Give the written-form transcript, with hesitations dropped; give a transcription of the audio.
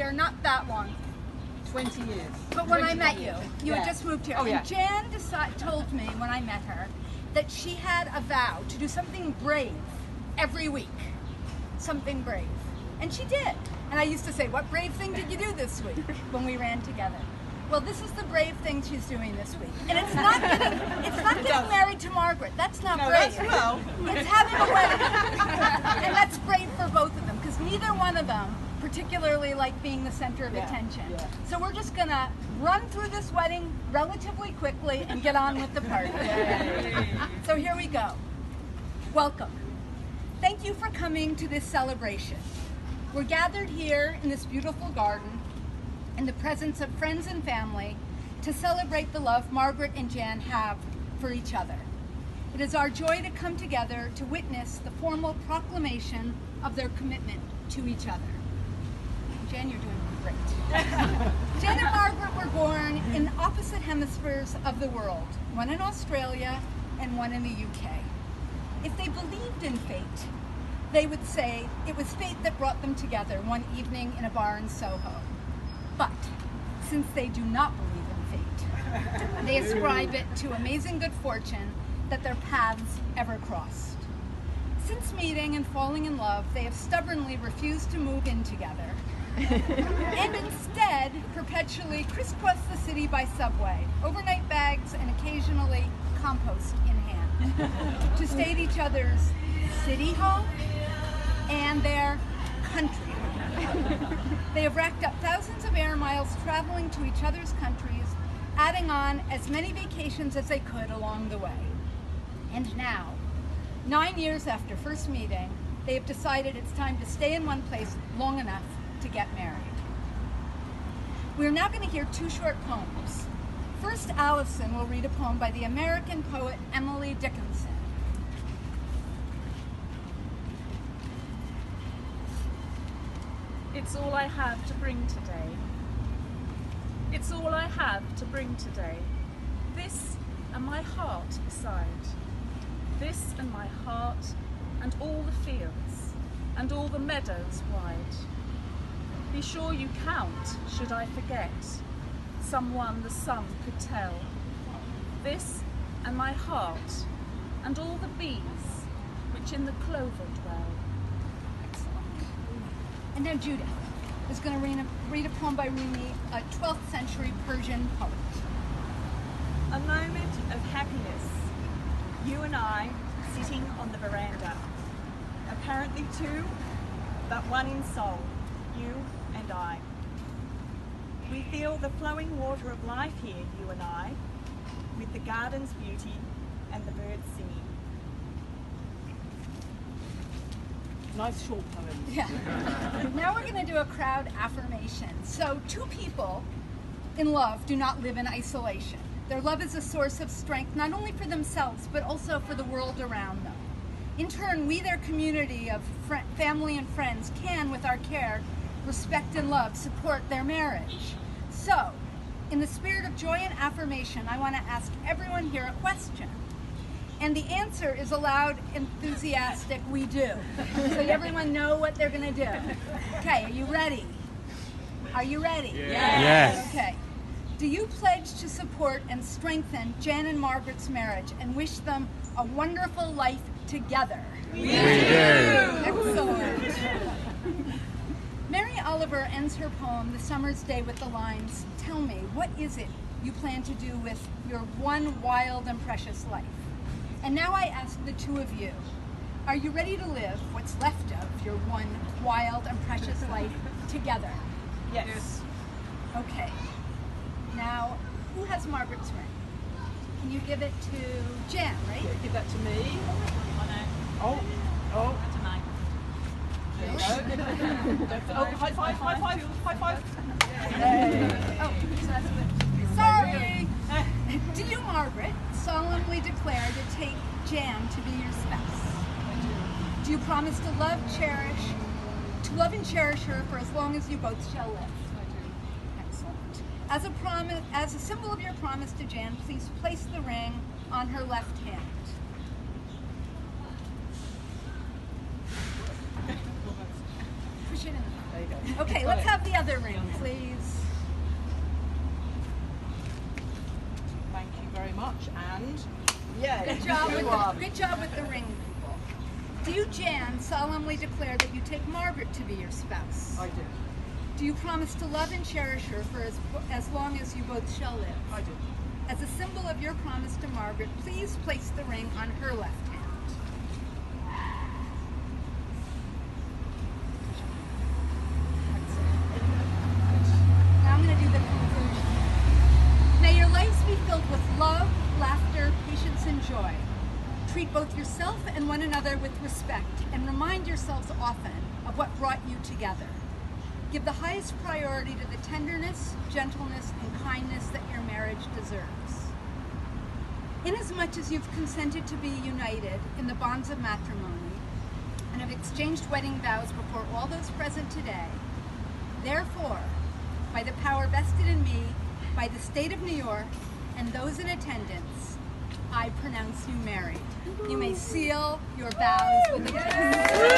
here not that long. 20 years. But when I met you, you had Yeah. just moved here. Oh, yeah. And Jan told me when I met her that she had a vow to do something brave every week. Something brave. And she did. And I used to say, what brave thing did you do this week when we ran together? Well, this is the brave thing she's doing this week. And it's not getting married to Margaret. That's not brave. It's having a wedding. And that's brave for both of them, because neither one of them particularly like being the center of attention. Yeah. So we're just gonna run through this wedding relatively quickly and get on with the party. So here we go. Welcome. Thank you for coming to this celebration. We're gathered here in this beautiful garden in the presence of friends and family to celebrate the love Margaret and Jan have for each other. It is our joy to come together to witness the formal proclamation of their commitment to each other. Jan, you're doing great. Jan and Margaret were born in opposite hemispheres of the world, one in Australia and one in the UK. If they believed in fate, they would say it was fate that brought them together one evening in a bar in Soho. But since they do not believe in fate, they ascribe it to amazing good fortune that their paths ever crossed. Since meeting and falling in love, they have stubbornly refused to move in together and instead perpetually crisscross the city by subway, overnight bags and occasionally compost in hand, to stay at each other's city home and their country home. They have racked up thousands of air miles traveling to each other's countries, adding on as many vacations as they could along the way. And now, 9 years after first meeting, they have decided it's time to stay in one place long enough to get married. We are now going to hear two short poems. First, Aitchison will read a poem by the American poet Emily Dickinson. It's all I have to bring today. It's all I have to bring today. This and my heart beside. This and my heart and all the fields and all the meadows wide. Be sure you count, should I forget, someone the sun could tell. This and my heart and all the bees which in the clover dwell. And now Judith is going to read a poem by Rumi, a 12th century Persian poet. A moment of happiness. You and I sitting on the veranda. Apparently two, but one in soul, you and I. We feel the flowing water of life here, you and I, with the garden's beauty and the birds singing. Nice short poem. Yeah. Now we're going to do a crowd affirmation. So two people in love do not live in isolation. Their love is a source of strength not only for themselves but also for the world around them. In turn, we, their community of family and friends, can, with our care, respect and love, support their marriage. So, in the spirit of joy and affirmation, I want to ask everyone here a question. And the answer is a loud, enthusiastic, we do. So everyone know what they're going to do. Okay, are you ready? Are you ready? Yes. Okay. Do you pledge to support and strengthen Jan and Margaret's marriage and wish them a wonderful life together? We do. Excellent. Mary Oliver ends her poem, The Summer's Day, with the lines, "Tell me, what is it you plan to do with your one wild and precious life?" And now I ask the two of you, are you ready to live what's left of your one wild and precious life together? Yes. Okay. Now, who has Margaret's ring? Can you give it to Jan, right? Give that to me. Oh, Oh. that's a nine. There you go. Oh, high five, high five, high five. Oh, so that's good. Sorry! Do you, Margaret, solemnly declare to take Jan to be your spouse? Do you promise to love and cherish her for as long as you both shall live? Excellent. As a symbol of your promise to Jan, please place the ring on her left hand. push it in. There you go. Okay, Got let's it. have the other ring, please. Thank you very much, and yay. Good job with You the, are- good job with the ring, people. Do you, Jan, solemnly declare that you take Margaret to be your spouse? I do. Do you promise to love and cherish her for as long as you both shall live? I do. As a symbol of your promise to Margaret, please place the ring on her left hand. That's it. Now I'm going to do the conclusion. May your lives be filled with love, laughter, patience, and joy. Treat both yourself and one another with respect, and remind yourselves often of what brought you together. Give the highest priority to the tenderness, gentleness, and kindness that your marriage deserves. Inasmuch as you've consented to be united in the bonds of matrimony and have exchanged wedding vows before all those present today, therefore, by the power vested in me by the state of New York and those in attendance, I pronounce you married. You may seal your vows with a kiss.